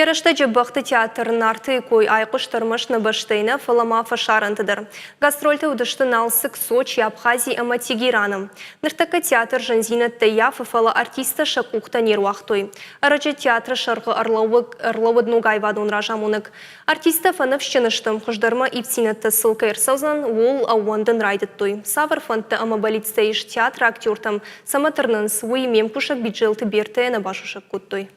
Ярышта жебақты театрын арты кой айқыштырмышны баштайны фылыма фашарынтыдыр. Гастрольты удыштын алсык Сочи, Абхазия, ама Тегераным. Ныртакы театр жынзинетті яфы фалы артиста шакуқта неруақтой. Арачы театры шарғы арлауыдну гайвадун ражамунык. Артиста фанывшчыныштым құждарма ипсинетті сылка ерсаузан ол ауандын райдыттой. Савыр фанты ама балитстейш театр актертам саматырнын свой мемкушак бюджеты берті башушак куттой.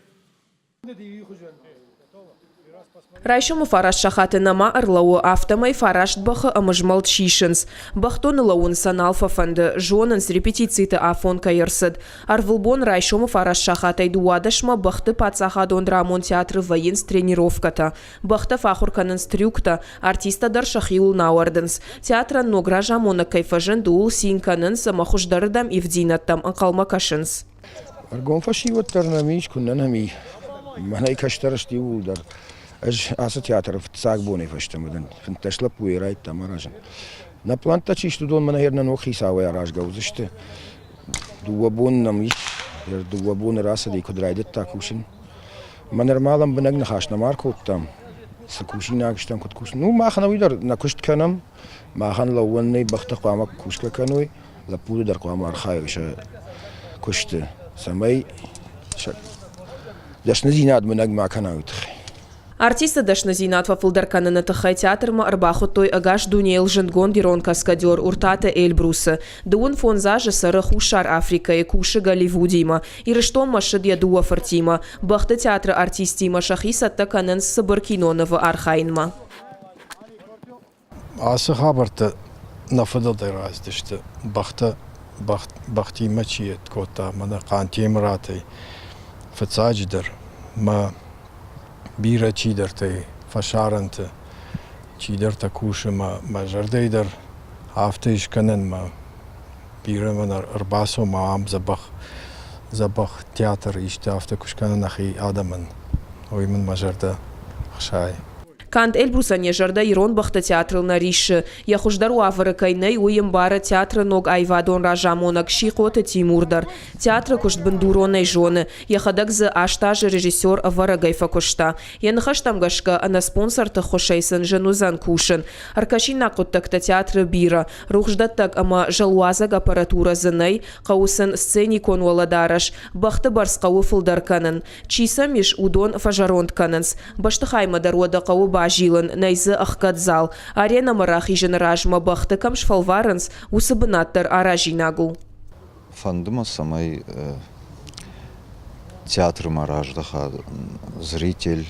Райшому фараш шахаты нама арлауы автомай фарашт бахы амыжмалт шишынс. Бахтон лауын саналфа фанды, жонынс репетицийты афон кайырсыд. Арвылбон райшому фараш шахатай дуадашма бахты пацахадон драмон театры военс тренировката. Бахты фахурканынс трюкта, артиста дар шахиул науардынс. Театран ногра жамона кайфажын дуул синканынс махуждарыдам ивдинаттам анкалма кашынс. Аргон фашиваттар намиш куннанами. Манай каштарашти улдар. Аж аса театров цагбони фаштамадан. Фанташла пуирайт тамаражан. На планта чишту дон манахерна нохи савая ражга узышты. Дуабон намиш, дуабон раса ди кудрайдет такушин. Манермалам бнаг нахаш на маркот там. Сакушин агштам куткушин. Ну махан уйдар на кушт канам. Махан лауанни бахта қама кушка кануй. Лапуду дар қама архайша кушты. Самай дашна зинат бнаг маканавит. Артиста дашна зинат фафылдарканына тахай театрма арбахоттой агаш Дуниел Жендгон дирон каскадер уртата Эльбруса. Дуун фонзажа сары хушар Африка и куши Голливудима. И рештом машид ядуа фартима. Бахта театра артистима шахиса таканен сабар кинонова архайнма. Асы хабарта нафадалдай раздышты. Бахтима чиет кота мана кантемратай. Фацаджидер ма бира чидертай фашаранты чидерта куши ма жардейдер афтыш канен ма бира мана арбасо ма ам забах театр иште афты кушканен нахи адамын оймын мажарда хшай. Кант Эльбруса нежарда ирон бахта театрылна риши. Яхуждару аварыкайнай уембара театра ног айвадон ражамонак шиқота Тимурдар. Театра кушт бандуронай жоны. Яхадак за аштажы режиссер аварагайфа кушта. Янхаштам гашка ана спонсорта хошайсын жанузан кушын. Аркашина куттакта театра бира. Рухждаттак ама жалуазаг аппаратура зынай. Каусын сцени конваладараш. Бахта барскауы фылдарканын. Чиса миш удон фажаронтканынс. Баштахайма дарода кау Жилан найзы ахкадзал. Арена марахи женражма бахты камш фалваранс усыбынаттар аражинагу. Фандыма самай театр мараждаха зритель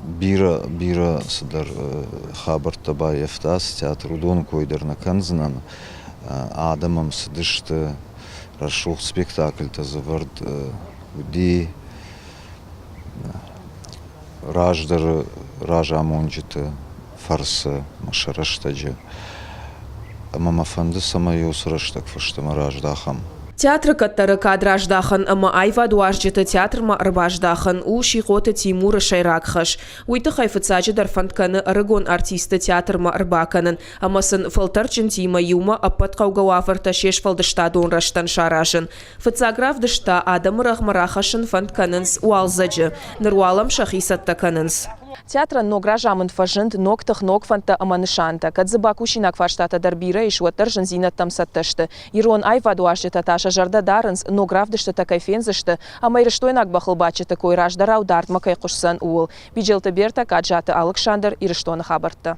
бира сыдар хабар таба ефтас театр удон койдар на канзынан адамам сыдышты рашух спектакль тазавард уди ража амонжиты фарсы машараштаджи. Мама фанды самаю сраштак фаштама раждахам. Театр каттары кадраждахан ама айва дуажжиты театрма арбаждахан у шиқота Тимура Шайракхаш. Уйты хайфыцаджи дарфантканы арыгон артисты театрма арбаканын. Амасын фалтарчын тима юма аппат қаугауафырта шеш фалдыштадон раштан шаражын. Фыцаграф дышта адамырах марахашын фантканынс уалзаджы. Нырвалам шахисаттаканынс. Театра ногра жамын фажынт ноктах ногфанта аманышанта. Кадзыбакушинак фаштата дарбира и шуаттар жынзинаттам саттышты. Ирон айва дуажжита таша жарда дарынс нографдышты такай фензышты. Амайрыштойнак бахылбачыты кой раждара удартма кай кушсан уыл. Биджелты берта каджаты Александр Ирыштона хабарты.